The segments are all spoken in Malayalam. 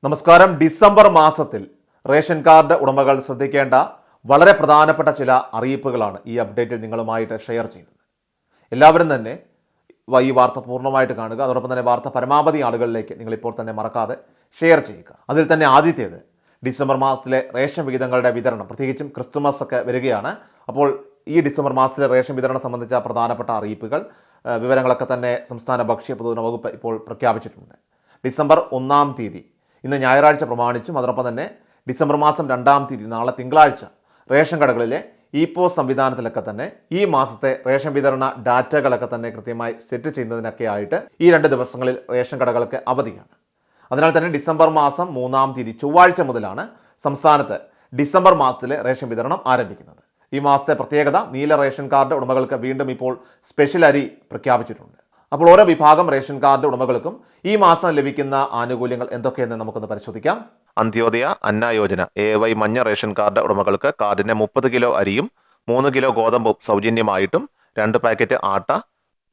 നമസ്കാരം. ഡിസംബർ മാസത്തിൽ റേഷൻ കാർഡ് ഉടമകൾ ശ്രദ്ധിക്കേണ്ട വളരെ പ്രധാനപ്പെട്ട ചില അറിയിപ്പുകളാണ് ഈ അപ്ഡേറ്റിൽ നിങ്ങളുമായിട്ട് ഷെയർ ചെയ്യുന്നത്. എല്ലാവരും തന്നെ ഈ വാർത്ത പൂർണ്ണമായിട്ട് കാണുക. അതോടൊപ്പം തന്നെ വാർത്ത പരമാവധി ആളുകളിലേക്ക് നിങ്ങളിപ്പോൾ തന്നെ മറക്കാതെ ഷെയർ ചെയ്യുക. അതിൽ തന്നെ ആദ്യത്തേത്, ഡിസംബർ മാസത്തിലെ റേഷൻ വിഹിതങ്ങളുടെ വിതരണം, പ്രത്യേകിച്ചും ക്രിസ്തുമസ് ഒക്കെ വരികയാണ്. അപ്പോൾ ഈ ഡിസംബർ മാസത്തിലെ റേഷൻ വിതരണം സംബന്ധിച്ച പ്രധാനപ്പെട്ട അറിയിപ്പുകൾ, വിവരങ്ങളൊക്കെ തന്നെ സംസ്ഥാന ഭക്ഷ്യ പൊതുജന വകുപ്പ് ഇപ്പോൾ പ്രഖ്യാപിച്ചിട്ടുണ്ട്. ഡിസംബർ 1-ാം തീയതി, ഇന്ന് ഞായറാഴ്ച പ്രമാണിച്ചും അതോടൊപ്പം തന്നെ ഡിസംബർ മാസം 2-ാം തീയതി നാളെ തിങ്കളാഴ്ച റേഷൻ കടകളിലെ ഇപോസ് സംവിധാനത്തിലൊക്കെ തന്നെ ഈ മാസത്തെ റേഷൻ വിതരണ ഡാറ്റകളൊക്കെ തന്നെ കൃത്യമായി സെറ്റ് ചെയ്യുന്നതിനൊക്കെ ആയിട്ട് ഈ 2 ദിവസങ്ങളിൽ റേഷൻ കടകൾക്ക് അവധിയാണ്. അതിനാൽ തന്നെ ഡിസംബർ മാസം 3-ാം തീയതി ചൊവ്വാഴ്ച മുതലാണ് സംസ്ഥാനത്ത് ഡിസംബർ മാസത്തിലെ റേഷൻ വിതരണം ആരംഭിക്കുന്നത്. ഈ മാസത്തെ പ്രത്യേകത, നീല റേഷൻ കാർഡ് ഉടമകൾക്ക് വീണ്ടും ഇപ്പോൾ സ്പെഷ്യൽ അരി പ്രഖ്യാപിച്ചിട്ടുണ്ട്. അപ്പോൾ ഓരോ വിഭാഗം റേഷൻ കാർഡ് ഉടമകൾക്കും ഈ മാസം ലഭിക്കുന്ന ആനുകൂല്യങ്ങൾ എന്തൊക്കെയെന്ന് നമുക്കൊന്ന് പരിശോധിക്കാം. അന്ത്യോദയ അന്ന യോജന AY മഞ്ഞ റേഷൻ കാർഡ് ഉടമകൾക്ക് കാർഡിന് 30 കിലോ അരിയും 3 കിലോ ഗോതമ്പും സൗജന്യമായിട്ടും 2 പാക്കറ്റ് ആട്ട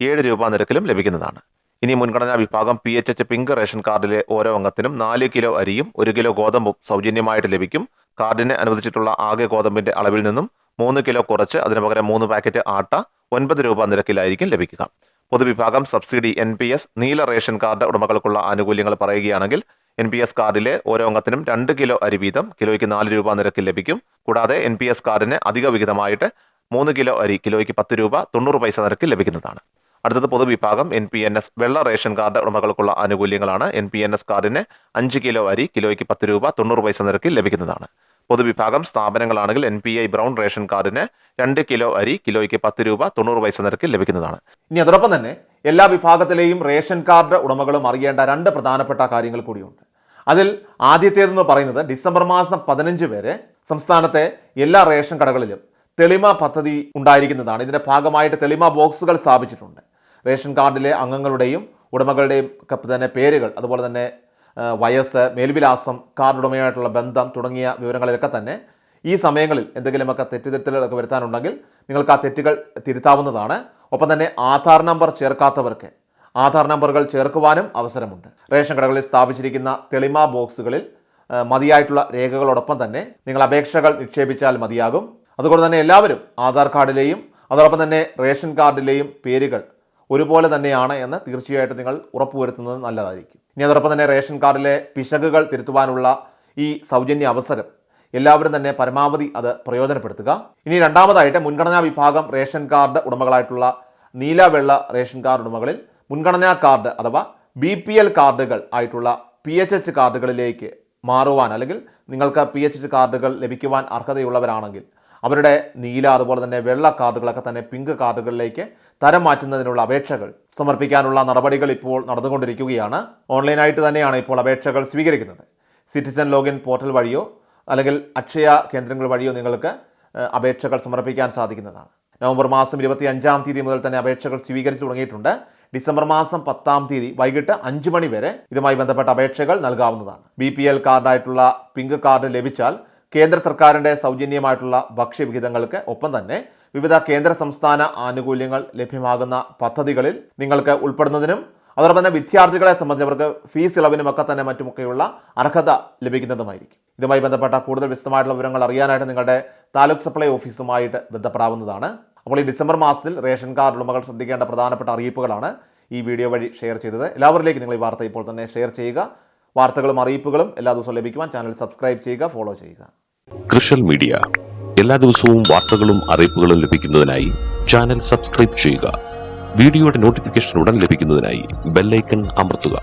7 രൂപ നിരക്കിലും ലഭിക്കുന്നതാണ്. ഇനി മുൻഗണനാ വിഭാഗം PHH പിങ്ക് റേഷൻ കാർഡിലെ ഓരോ അംഗത്തിനും 4 കിലോ അരിയും 1 കിലോ ഗോതമ്പും സൗജന്യമായിട്ട് ലഭിക്കും. കാർഡിന് അനുവദിച്ചിട്ടുള്ള ആകെ ഗോതമ്പിന്റെ അളവിൽ നിന്നും 3 കിലോ കുറച്ച് അതിനു പകരം 3 പാക്കറ്റ് ആട്ട 9 രൂപ നിരക്കിലായിരിക്കും ലഭിക്കുക. പൊതുവിഭാഗം സബ്സിഡി NPS നീല റേഷൻ കാർഡ് ഉടമകൾക്കുള്ള ആനുകൂല്യങ്ങൾ പറയുകയാണെങ്കിൽ NPS കാർഡിലെ ഓരോ അംഗത്തിനും 2 കിലോ അരി വീതം കിലോയ്ക്ക് 4 രൂപ നിരക്കിൽ ലഭിക്കും. കൂടാതെ NPS കാർഡിന് അധിക വിഹിതമായിട്ട് 3 കിലോ അരി കിലോയ്ക്ക് 10 രൂപ 90 പൈസ നിരക്കിൽ ലഭിക്കുന്നതാണ്. അടുത്തത് പൊതുവിഭാഗം NPNS വെള്ള റേഷൻ കാർഡ് ഉടമകൾക്കുള്ള ആനുകൂല്യങ്ങളാണ്. NPNS കാർഡിന് 5 കിലോ അരി കിലോയ്ക്ക് 10 രൂപ 90 പൈസ നിരക്കിൽ ലഭിക്കുന്നതാണ്. പൊതുവിഭാഗം സ്ഥാപനങ്ങളാണെങ്കിൽ NPI ബ്രൗൺ റേഷൻ കാർഡിന് 2 കിലോ അരി കിലോയ്ക്ക് 10 രൂപ 90 പൈസ നിരക്കിൽ ലഭിക്കുന്നതാണ്. ഇനി അതോടൊപ്പം തന്നെ എല്ലാ വിഭാഗത്തിലെയും റേഷൻ കാർഡ് ഉടമകളും അറിയേണ്ട 2 പ്രധാനപ്പെട്ട കാര്യങ്ങൾ കൂടിയുണ്ട്. അതിൽ ആദ്യത്തേതെന്ന് പറയുന്നത്, ഡിസംബർ മാസം 15 വരെ സംസ്ഥാനത്തെ എല്ലാ റേഷൻ കടകളിലും തെളിമ പദ്ധതി ഉണ്ടായിരിക്കുന്നതാണ്. ഇതിന്റെ ഭാഗമായിട്ട് തെളിമ ബോക്സുകൾ സ്ഥാപിച്ചിട്ടുണ്ട്. റേഷൻ കാർഡിലെ അംഗങ്ങളുടെയും ഉടമകളുടെയും ഒക്കെ തന്നെ പേരുകൾ, അതുപോലെ തന്നെ വയസ്സ്, മേൽവിലാസം, കാർഡ് ഉടമയുമായിട്ടുള്ള ബന്ധം തുടങ്ങിയ വിവരങ്ങളിലൊക്കെ തന്നെ ഈ സമയങ്ങളിൽ എന്തെങ്കിലുമൊക്കെ തെറ്റുതിരുത്തലുകളൊക്കെ വരുത്താനുണ്ടെങ്കിൽ നിങ്ങൾക്ക് ആ തെറ്റുകൾ തിരുത്താവുന്നതാണ്. ഒപ്പം തന്നെ ആധാർ നമ്പർ ചേർക്കാത്തവർക്ക് ആധാർ നമ്പറുകൾ ചേർക്കുവാനും അവസരമുണ്ട്. റേഷൻ കടകളിൽ സ്ഥാപിച്ചിരിക്കുന്ന തെളിമ ബോക്സുകളിൽ മതിയായിട്ടുള്ള രേഖകളോടൊപ്പം തന്നെ നിങ്ങൾ അപേക്ഷകൾ നിക്ഷേപിച്ചാൽ മതിയാകും. അതുകൊണ്ട് തന്നെ എല്ലാവരും ആധാർ കാർഡിലെയും അതോടൊപ്പം തന്നെ റേഷൻ കാർഡിലെയും പേരുകൾ ഒരുപോലെ തന്നെയാണ് എന്ന് തീർച്ചയായിട്ടും നിങ്ങൾ ഉറപ്പുവരുത്തുന്നത് നല്ലതായിരിക്കും. ഇനി അതോടൊപ്പം തന്നെ റേഷൻ കാർഡിലെ പിശകുകൾ തിരുത്തുവാനുള്ള ഈ സൗജന്യ അവസരം എല്ലാവരും തന്നെ പരമാവധി അത് പ്രയോജനപ്പെടുത്തുക. ഇനി രണ്ടാമതായിട്ട്, മുൻഗണനാ വിഭാഗം റേഷൻ കാർഡ് ഉടമകളായിട്ടുള്ള നീല വെള്ള റേഷൻ കാർഡ് ഉടമകളിൽ മുൻഗണനാ കാർഡ് അഥവാ BPL കാർഡുകൾ ആയിട്ടുള്ള PHH കാർഡുകളിലേക്ക് മാറുവാൻ, അല്ലെങ്കിൽ നിങ്ങൾക്ക് PHH കാർഡുകൾ ലഭിക്കുവാൻ അർഹതയുള്ളവരാണെങ്കിൽ അവരുടെ നീല അതുപോലെ തന്നെ വെള്ള കാർഡുകളൊക്കെ തന്നെ പിങ്ക് കാർഡുകളിലേക്ക് തരം മാറ്റുന്നതിനുള്ള അപേക്ഷകൾ സമർപ്പിക്കാനുള്ള നടപടികൾ ഇപ്പോൾ നടന്നുകൊണ്ടിരിക്കുകയാണ്. ഓൺലൈനായിട്ട് തന്നെയാണ് ഇപ്പോൾ അപേക്ഷകൾ സ്വീകരിക്കുന്നത്. സിറ്റിസൺ ലോഗിൻ പോർട്ടൽ വഴിയോ അല്ലെങ്കിൽ അക്ഷയ കേന്ദ്രങ്ങൾ വഴിയോ നിങ്ങൾക്ക് അപേക്ഷകൾ സമർപ്പിക്കാൻ സാധിക്കുന്നതാണ്. നവംബർ മാസം 25-ാം തീയതി മുതൽ തന്നെ അപേക്ഷകൾ സ്വീകരിച്ചു തുടങ്ങിയിട്ടുണ്ട്. ഡിസംബർ മാസം 10-ാം തീയതി വൈകിട്ട് 5 മണി വരെ ഇതുമായി ബന്ധപ്പെട്ട അപേക്ഷകൾ നൽകാവുന്നതാണ്. BPL കാർഡായിട്ടുള്ള പിങ്ക് കാർഡ് ലഭിച്ചാൽ കേന്ദ്ര സർക്കാരിൻ്റെ സൗജന്യമായിട്ടുള്ള ഭക്ഷ്യവിഹിതങ്ങൾക്ക് ഒപ്പം തന്നെ വിവിധ കേന്ദ്ര സംസ്ഥാന ആനുകൂല്യങ്ങൾ ലഭ്യമാകുന്ന പദ്ധതികളിൽ നിങ്ങൾക്ക് ഉൾപ്പെടുന്നതിനും അതോടൊപ്പം തന്നെ വിദ്യാർത്ഥികളെ സംബന്ധിച്ചവർക്ക് ഫീസ് ഇളവിനുമൊക്കെ തന്നെ മറ്റുമൊക്കെയുള്ള അർഹത ലഭിക്കുന്നതുമായിരിക്കും. ഇതുമായി ബന്ധപ്പെട്ട കൂടുതൽ വിശദമായിട്ടുള്ള വിവരങ്ങൾ അറിയാനായിട്ട് നിങ്ങളുടെ താലൂക്ക് സപ്ലൈ ഓഫീസുമായിട്ട് ബന്ധപ്പെടാവുന്നതാണ്. അപ്പോൾ ഈ ഡിസംബർ മാസത്തിൽ റേഷൻ കാർഡ് ഉടമകൾ ശ്രദ്ധിക്കേണ്ട പ്രധാനപ്പെട്ട അറിയിപ്പുകളാണ് ഈ വീഡിയോ വഴി ഷെയർ ചെയ്തത്. എല്ലാവരിലേക്കും നിങ്ങൾ ഈ വാർത്ത ഇപ്പോൾ തന്നെ ഷെയർ ചെയ്യുക. വാർത്തകളും അറിയിപ്പുകളും എല്ലാ ദിവസവും ലഭിക്കുവാൻ ചാനൽ സബ്സ്ക്രൈബ് ചെയ്യുക, ഫോളോ ചെയ്യുക. കൃഷൽ മീഡിയ എല്ലാ ദിവസവും വാർത്തകളും അറിയിപ്പുകളും ലഭിക്കുന്നതിനായി ചാനൽ സബ്സ്ക്രൈബ് ചെയ്യുക. വീഡിയോയുടെ നോട്ടിഫിക്കേഷൻ ഉടൻ ലഭിക്കുന്നതിനായി ബെല്ലൈക്കൺ അമർത്തുക.